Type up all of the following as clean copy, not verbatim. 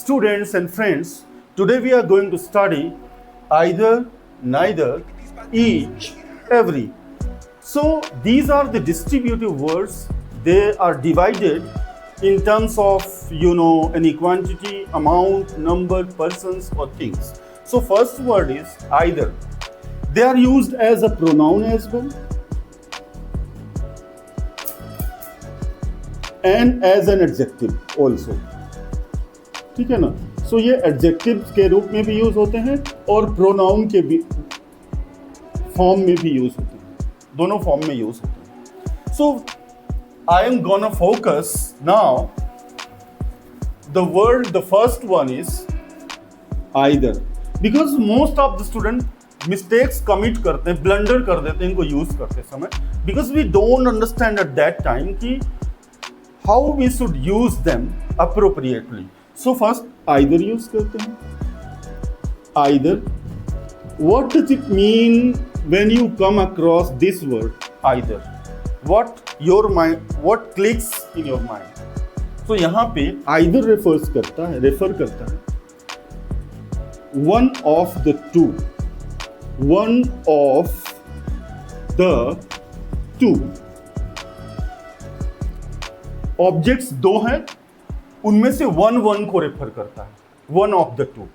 Students and friends, today we are going to study either, neither, each, every. So these are the distributive words. They are divided in terms of any quantity, amount, number, persons or things. So first word is either. They are used as a pronoun as well and as an adjective also. ठीक है ना. सो ये adjective के रूप में भी use होते हैं और प्रोनाउन के भी फॉर्म में भी यूज होते हैं, दोनों फॉर्म में यूज होते हैं. So I am gonna focus now the word, the first one is either, because most of the student mistakes commit करते हैं, ब्लंडर कर देते हैं इनको यूज करते समय, because we don't understand at that time कि how we should use them appropriately. So first either use करते हैं. Either, what does it mean when you come across this word either? What clicks in your mind? So यहाँ पे either refer करता है one of the two. Objects दो हैं, उनमें से वन को रेफर करता है. One of the two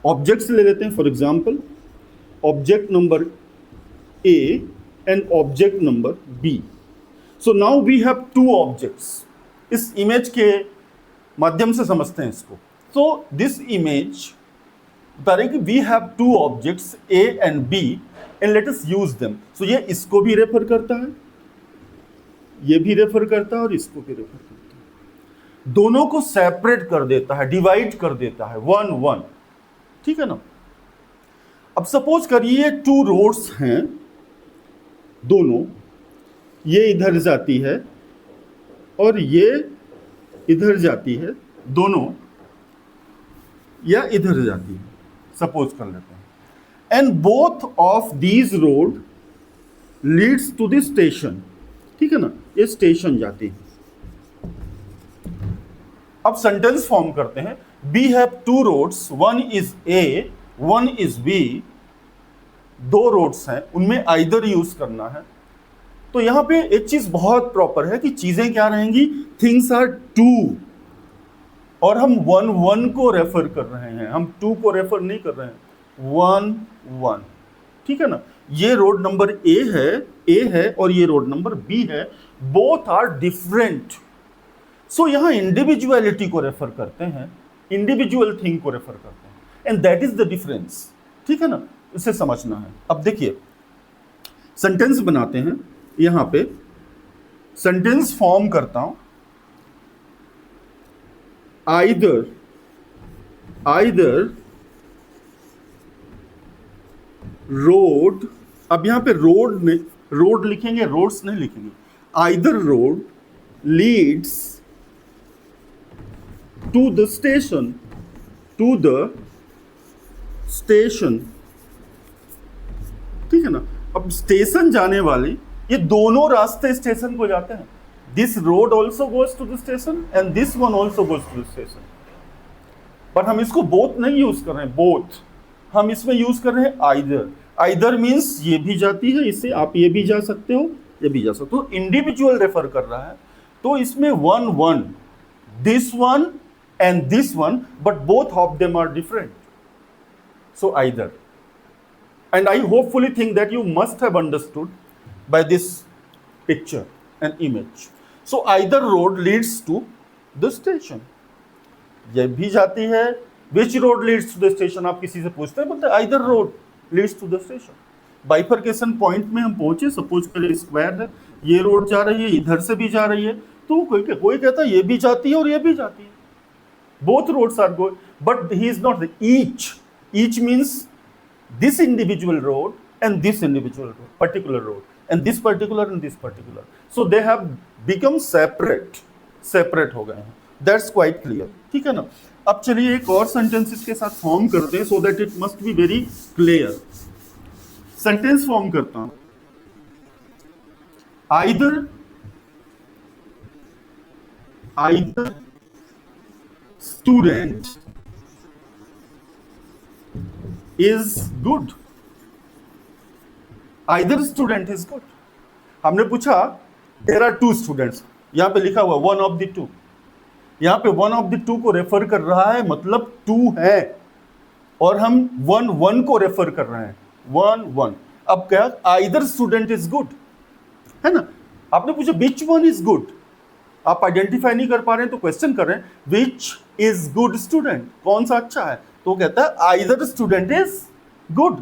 objects ले लेते हैं. For example object number A and object number B. So now we have two objects. इस इमेज के माध्यम से समझते हैं इसको. सो दिस इमेज बता रही कि we have two objects A and B and let us use them. So ये इसको भी रेफर करता है, ये भी रेफर करता है और इसको भी रेफर करता है. दोनों को सेपरेट कर देता है, डिवाइड कर देता है, वन. ठीक है ना. अब सपोज करिए टू रोड्स हैं दोनों, ये इधर जाती है और ये इधर जाती है, दोनों या इधर जाती है, सपोज कर लेते हैं. And both of these road leads to the station. ठीक है ना, ये स्टेशन जाती है. अब सेंटेंस फॉर्म करते हैं. We have two roads, one is A, one is B. दो रोड्स हैं, उनमें आइदर यूज करना है. तो यहां पे एक चीज बहुत प्रॉपर है कि चीजें क्या रहेंगी, थिंग्स आर टू, और हम वन को रेफर कर रहे हैं, हम टू को रेफर नहीं कर रहे हैं. वन. ठीक है ना. ये रोड नंबर ए है और ये रोड नंबर बी है. Both are different. सो यहां इंडिविजुअलिटी को रेफर करते हैं, इंडिविजुअल थिंग को रेफर करते हैं, and that is the difference. ठीक है ना, इसे समझना है. अब देखिए सेंटेंस बनाते हैं. यहां पे सेंटेंस फॉर्म करता हूं. Either road. अब यहां पे रोड लिखेंगे, रोड्स नहीं लिखेंगे. Either road Leeds to the station. ठीक है ना. अब स्टेशन जाने वाले ये दोनों रास्ते स्टेशन को जाते हैं. This road also goes to the station and this one also goes to the station. But हम इसको बोथ नहीं यूज कर रहे हैं. बोथ हम इसमें यूज कर रहे हैं आइदर मीन्स ये भी जाती है, इससे आप ये भी जा सकते हो, ये भी जा सकते हो. इंडिविजुअल रेफर कर रहा है तो इसमें one this one and this one, but both of them are different. So either. And I hopefully think that you must have understood by this picture and image. So either road leads to the station. ये भी जाती है. Which road leads to the station? आप किसी से पूछते हैं, बोलते हैं either road leads to the station. Bifurcation point में हम पहुंचे, सपोज करिए स्क्वायर है, ये रोड जा रही है, इधर से भी जा रही है, तो कोई कहता है ये भी जाती है और ये भी जाती है. Both roads are going, but he is not each. Each means this individual road and this individual road, particular road, and this particular and this particular. So they have become separate हो गए हैं. That's quite clear. ठीक है ना. अब चलिए एक और सेंटेंस इसके साथ फॉर्म करते हैं, so that it must be very clear. Sentence form करता हूं. either student is good, either student is good. हमने पूछा देयर आर टू स्टूडेंट्स, यहां पे लिखा हुआ वन ऑफ द टू, यहां पे वन ऑफ द टू को रेफर कर रहा है, मतलब टू है, और हम वन वन को रेफर कर रहे हैं, वन वन। अब क्या, आइदर स्टूडेंट इज गुड, है ना। आपने पूछा विच वन इज गुड, आप आइडेंटिफाई नहीं कर पा रहे हैं तो क्वेश्चन कर रहे हैं विच इज गुड स्टूडेंट, कौन सा अच्छा है, तो कहता है either student is good,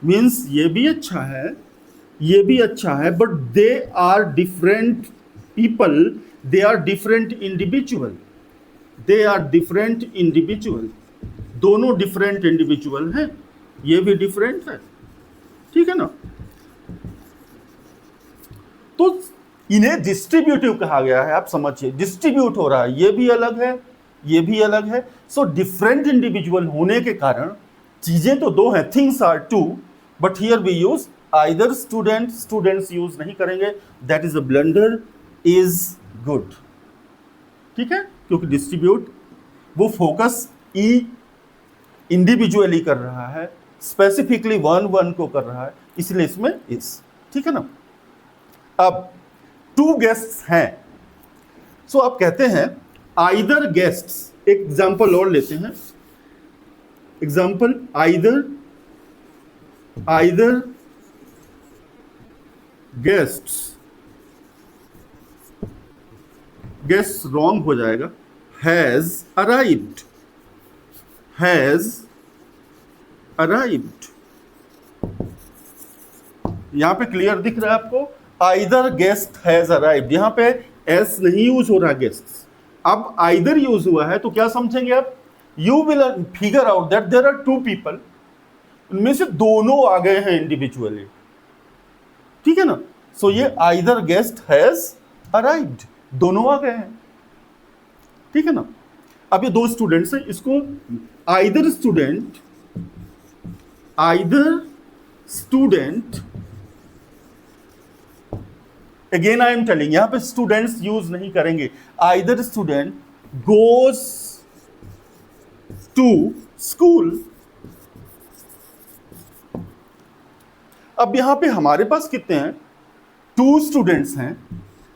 means ये भी अच्छा है, ये भी अच्छा है, but they are different people, they are different individual, they are different individual, दोनों डिफरेंट इंडिविजुअल हैं, ये भी डिफरेंट है, ठीक है ना। तो इन्हें डिस्ट्रीब्यूटिव कहा गया है, आप समझिए डिस्ट्रीब्यूट हो रहा है, ये भी अलग है, ये भी अलग है। सो डिफरेंट इंडिविजुअल होने के कारण चीजें तो दो हैं, things are two, but here we use either student, students use नहीं करेंगे, that is a blunder, is good, ठीक है, क्योंकि डिस्ट्रीब्यूट वो फोकस इंडिविजुअली कर रहा है, स्पेसिफिकली वन वन को कर रहा है, इसलिए इसमें इज, ठीक है ना। अब टू गेस्ट्स हैं, सो आप कहते हैं आइदर गेस्ट्स, एक एग्जांपल और लेते हैं, example either guests, guest wrong हो जाएगा, हैज अराइव्ड, हैज अराइव्ड, यहां पे क्लियर दिख रहा है आपको, आइदर गेस्ट हैज अराइव्ड, यहां पे एस नहीं यूज हो रहा गेस्ट, अब आइदर यूज हुआ है तो क्या समझेंगे आप, you will figure out that there are two people, उनमें से दोनों आ गए हैं इंडिविजुअली, ठीक है ना। सो ये आइदर गेस्ट हैज अराइव्ड, दोनों आ गए हैं, ठीक है ना। अब ये दो स्टूडेंट्स हैं, इसको either student again I am telling, यहां पे स्टूडेंट्स यूज नहीं करेंगे, either student goes to school. अब यहां पे हमारे पास कितने हैं, टू स्टूडेंट्स हैं,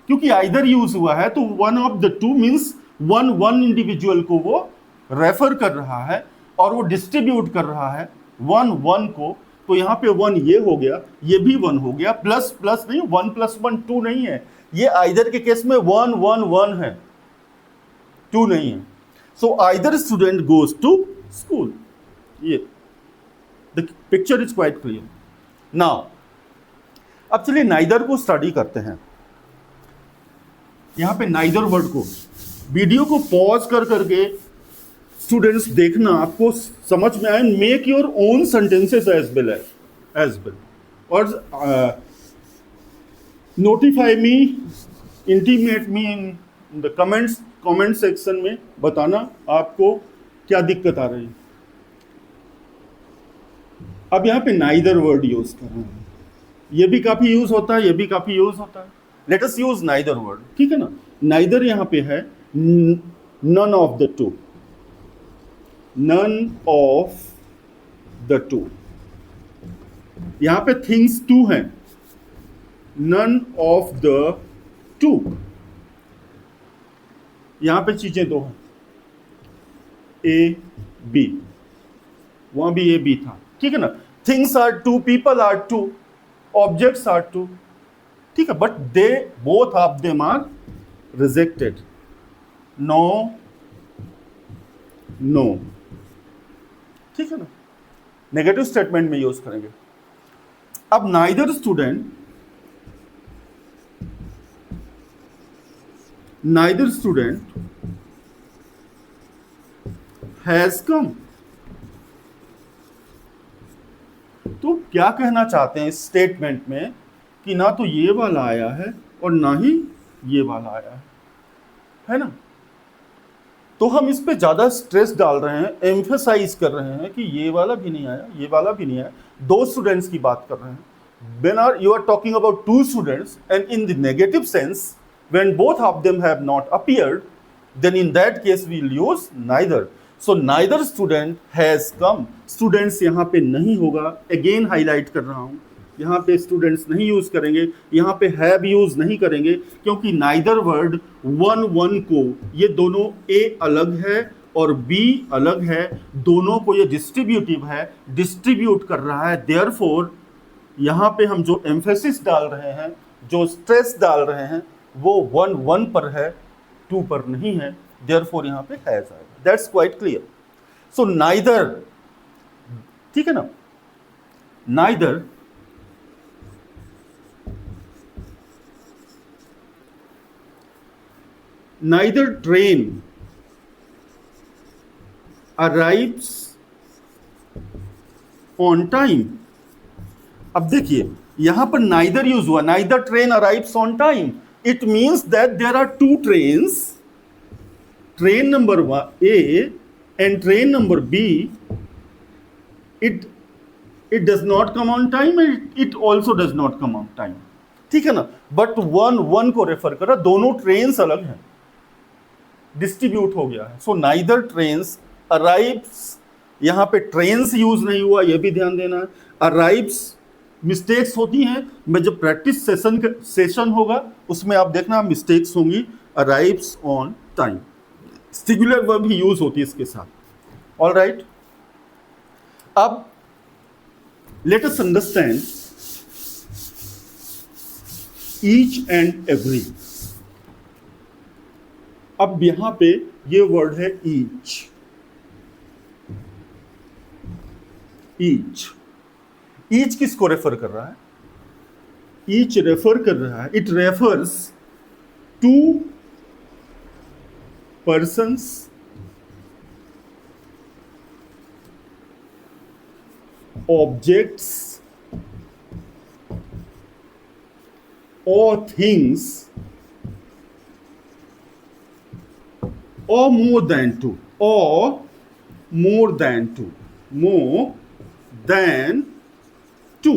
क्योंकि आइदर यूज हुआ है तो one of the two means one one individual को वो रेफर कर रहा है और वो डिस्ट्रीब्यूट कर रहा है वन वन को, तो यहां पे वन ये हो गया, ये भी वन हो गया, प्लस प्लस नहीं, वन प्लस वन टू नहीं है, ये आइदर के केस में वन वन वन है, टू नहीं है। So either student goes to school, ये the picture is quite clear. Now अब चलिए नाइदर को स्टडी करते हैं, यहां पे नाइदर वर्ड को, वीडियो को पॉज कर करके स्टूडेंट्स देखना, आपको समझ में आए, make your own sentences as well और notify me, intimate me in the comment section में, बताना आपको क्या दिक्कत आ रही है। अब यहां पे नाइदर वर्ड यूज कर रहे हैं, ये भी काफी यूज होता है, ये भी काफी यूज होता है, let us use neither word, ठीक है ना। नाइदर यहां पे है none of the two, none of the two, यहां पे थिंग्स टू हैं, नन ऑफ द टू, यहां पे चीजें दो हैं, ए बी, वहां भी ए बी था, ठीक है ना। Things are two, people are two, objects are two, ठीक है, but they both of them are rejected, no no, ठीक है ना, नेगेटिव स्टेटमेंट में यूज करेंगे। अब नाइदर स्टूडेंट हैज कम, तो क्या कहना चाहते हैं इस स्टेटमेंट में कि ना तो ये वाला आया है और ना ही ये वाला आया है ना। तो हम इस पे ज़्यादा स्ट्रेस डाल रहे हैं, एम्फेसाइज कर रहे हैं कि ये वाला भी नहीं आया, ये वाला भी नहीं आया, दो स्टूडेंट्स की बात कर रहे हैं। When you are talking about two students and in the negative sense, when both of them have not appeared, then in that case we will use neither. So neither student has come, students यहाँ पे नहीं होगा, again highlight कर रहा हूँ, यहाँ पे students नहीं यूज करेंगे, यहाँ पे हैव यूज नहीं करेंगे, क्योंकि नाइदर वर्ड वन वन को, ये दोनों ए अलग है और बी अलग है, दोनों को ये डिस्ट्रीब्यूटिव है, डिस्ट्रीब्यूट कर रहा है, देयरफॉर यहाँ पे हम जो एम्फेसिस डाल रहे हैं, जो स्ट्रेस डाल रहे हैं, वो वन वन पर है, टू पर नहीं है, देयरफॉर यहाँ पे हैज आएगा। That's quite clear. So neither, ठीक है ना, neither train arrives on time। अब देखिए यहां पर नाइदर यूज हुआ, neither train arrives on time, it means that there are two trains, train number A and train number B, it does not come on time and it also does not come on time, ठीक है ना, but one one को refer कर रहा, दोनों trains अलग हैं, distribute हो गया है। सो नाइदर ट्रेन्स अराइव्स, यहां पे ट्रेन्स यूज नहीं हुआ, यह भी ध्यान देना है। अराइव्स, मिस्टेक्स होती हैं, मैं जब प्रैक्टिस सेशन होगा उसमें आप देखना मिस्टेक्स होंगी। Arrives on time, singular verb he use होती है इसके साथ। ऑल राइट, अब let us understand each and every. अब यहां पे ये वर्ड है ईच, ईच, ईच किसको रेफर कर रहा है? ईच रेफर कर रहा है, it refers to persons objects और things or more than two, or more than two, more than two।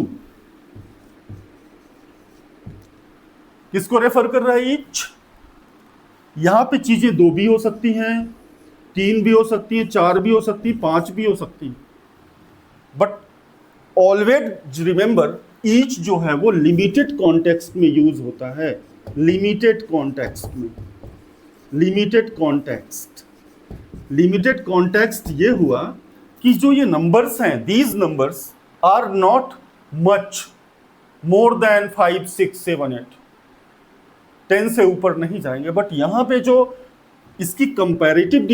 किसको रेफर कर रहा है ईच? यहां पे चीजें दो भी हो सकती हैं, तीन भी हो सकती हैं, चार भी हो सकती, पांच भी हो सकती, बट ऑलवेज रिमेंबर ईच जो है वो लिमिटेड कॉन्टेक्स्ट में यूज होता है, लिमिटेड कॉन्टेक्स्ट में। लिमिटेड कॉन्टेक्स्ट, लिमिटेड कॉन्टेक्स्ट ये हुआ कि जो ये नंबर्स हैं, these numbers are not much more than 5, 6, 7, 8, 10 से ऊपर नहीं जाएंगे। बट यहाँ पे जो इसकी कंपैरेटिव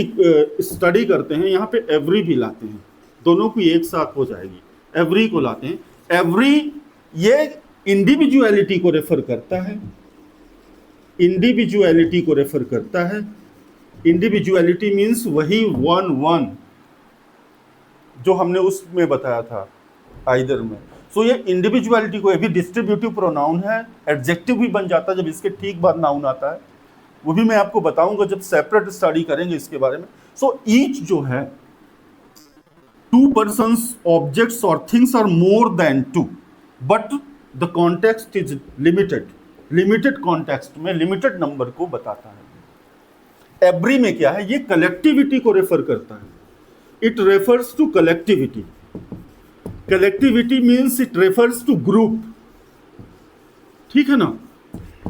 स्टडी करते हैं, यहाँ पे एवरी भी लाते हैं, दोनों की एक साथ हो जाएगी, एवरी को लाते हैं। एवरी ये इंडिविजुअलिटी को रेफर करता है, इंडिविजुअलिटी को रेफर करता है। इंडिविजुअलिटी मीन्स वही वन वन जो हमने उसमें बताया था आइदर में। सो ये इंडिविजुअलिटी को, ये भी डिस्ट्रीब्यूटिव प्रोनाउन है, एडजेक्टिव भी बन जाता है जब इसके ठीक बाद नाउन आता है, वो भी मैं आपको बताऊंगा जब सेपरेट स्टडी करेंगे इसके बारे में। सो ईच जो है, टू पर्सन्स ऑब्जेक्ट्स और things are more than two, but the context is limited. Limited context में लिमिटेड नंबर को बताता है। एवरी में क्या है, ये कलेक्टिविटी को रेफर करता है, it refers to collectivity. Collectivity means it refers to group, ठीक है ना।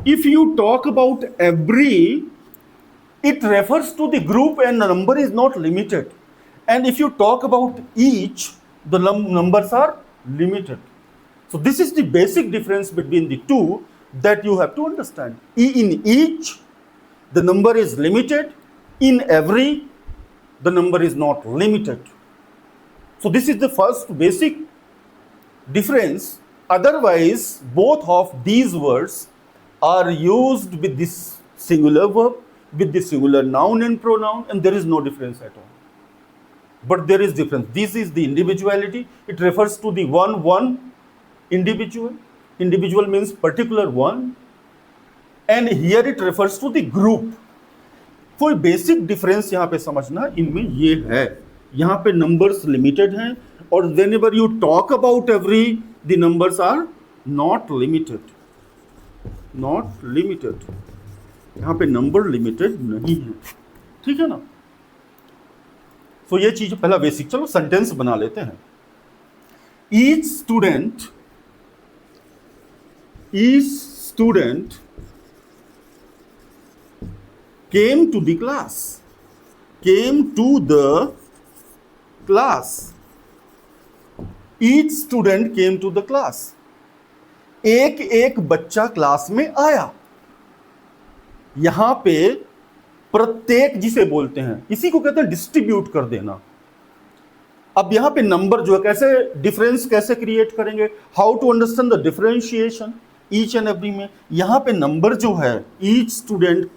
If you talk about every, it refers to the group and the number is not limited, and if you talk about each, the numbers are limited. So this is the basic difference between the two that you have to understand. In each, the number is limited. In every, the number is not limited. So this is the first basic difference. Otherwise, both of these words are used with this singular verb, with the singular noun and pronoun, and there is no difference at all. But there is difference. This is the individuality. It refers to the one individual. Individual means particular one, and here it refers to the group. कोई basic difference यहाँ पे समझना इनमें ये है, यहाँ पे numbers limited हैं, और whenever you talk about every, the numbers are not limited, not limited. यहाँ पे नंबर लिमिटेड नहीं है, ठीक है ना। सो ये चीज पहला बेसिक, चलो सेंटेंस बना लेते हैं। Each student came to the class. Each student came to the class. एक एक बच्चा क्लास में आया। यहां पे प्रत्येक जिसे बोलते हैं, इसी को कहते हैं डिस्ट्रीब्यूट कर देना। अब यहां पे नंबर जो है, कैसे डिफरेंस कैसे क्रिएट करेंगे, how to understand the differentiation each and every में। यहां पे नंबर जो है, each student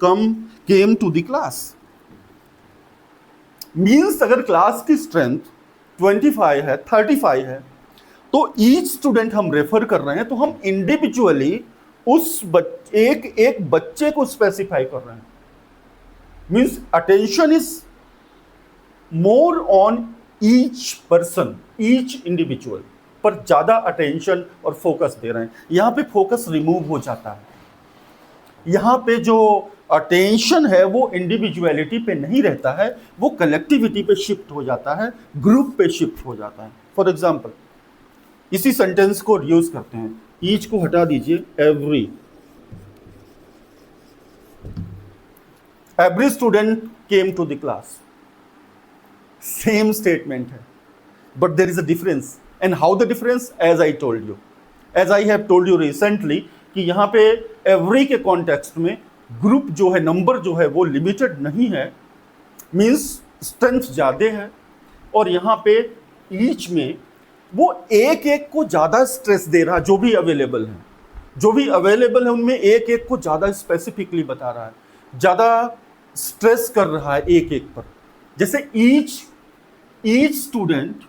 came to the class, means अगर क्लास की स्ट्रेंथ 25 है, 35 है, तो ईच स्टूडेंट हम रेफर कर रहे हैं, तो हम इंडिविजुअली उस एक बच्चे को स्पेसिफाई कर रहे हैं। Means attention is more on each person, each individual पर ज्यादा अटेंशन और फोकस दे रहे हैं। यहां पे फोकस रिमूव हो जाता है। यहां पे जो अटेंशन है वो इंडिविजुअलिटी पे नहीं रहता है, वो कलेक्टिविटी पे शिफ्ट हो जाता है, ग्रुप पे शिफ्ट हो जाता है। फॉर एग्जाम्पल, इसी सेंटेंस को यूज करते हैं। ईच को हटा दीजिए, every student came to the class. Same statement है, but there is a difference. And how the difference, as I have told you recently, कि यहां पे एवरी के कॉन्टेक्स्ट में ग्रुप जो है, नंबर जो है वो लिमिटेड नहीं है, मीन्स स्ट्रेंथ ज्यादा है, और यहां पे ईच में वो एक एक को ज्यादा स्ट्रेस दे रहा है। जो भी अवेलेबल है उनमें एक एक को ज्यादा स्पेसिफिकली बता रहा है, ज्यादा स्ट्रेस कर रहा है एक एक पर। जैसे each student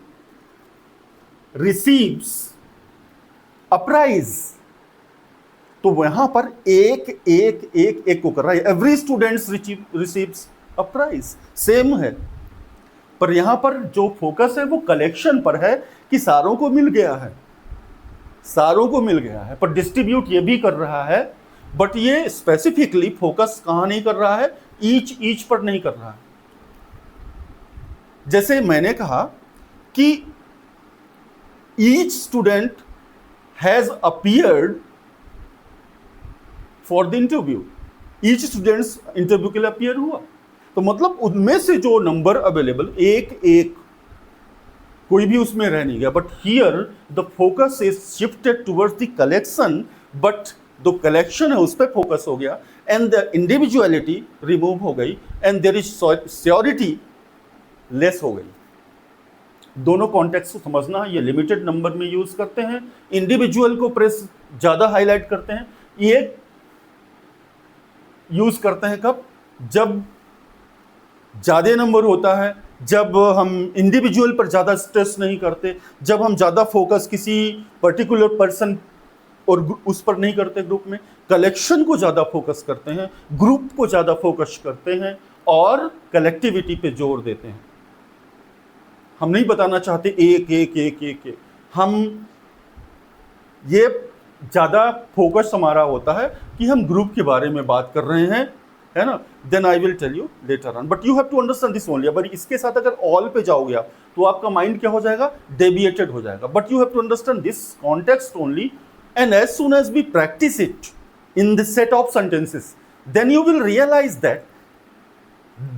receives a prize, तो वहां पर एक को कर रहा है। Every student receives a prize, same है, पर यहां पर जो फोकस है वो कलेक्शन पर है, कि सारों को मिल गया है, पर डिस्ट्रीब्यूट ये भी कर रहा है, बट ये स्पेसिफिकली फोकस कहां नहीं कर रहा है, ईच पर नहीं कर रहा है। जैसे मैंने कहा कि each student has appeared for the interview, each students interview के लिए अपीयर हुआ, तो मतलब उनमें से जो नंबर अवेलेबल, एक कोई भी उसमें रह नहीं गया। But here the focus is shifted towards the collection, but जो कलेक्शन है उस पर फोकस हो गया, एंड द इंडिविजुअलिटी रिमूव हो गई, and there is surety less हो गई। दोनों कॉन्टेक्स्ट को समझना है। ये लिमिटेड नंबर में यूज करते हैं, इंडिविजुअल को प्रेस ज्यादा हाईलाइट करते हैं। ये यूज करते हैं कब, जब ज्यादा नंबर होता है, जब हम इंडिविजुअल पर ज्यादा स्ट्रेस नहीं करते, जब हम ज्यादा फोकस किसी पर्टिकुलर पर्सन और उस पर नहीं करते, ग्रुप में कलेक्शन को ज्यादा फोकस करते हैं, ग्रुप को ज्यादा फोकस करते हैं, और कलेक्टिविटी पे जोर देते हैं। हम नहीं बताना चाहते एक, हम ये ज्यादा फोकस हमारा होता है कि हम ग्रुप के बारे में बात कर रहे हैं, है ना। Then I will tell you later on, but you have to understand this only. अगर इसके साथ अगर ऑल पे जाओगे आप, तो आपका माइंड क्या हो जाएगा, डेविएटेड हो जाएगा। But you have to understand this context only, and as soon as we practise it in the set of sentences, then you will realize that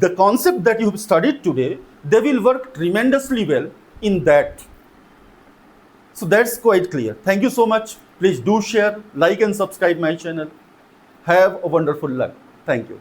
the concept that you have studied today, they will work tremendously well in that. So that's quite clear. Thank you so much. Please do share, like and subscribe my channel. Have a wonderful life. Thank you.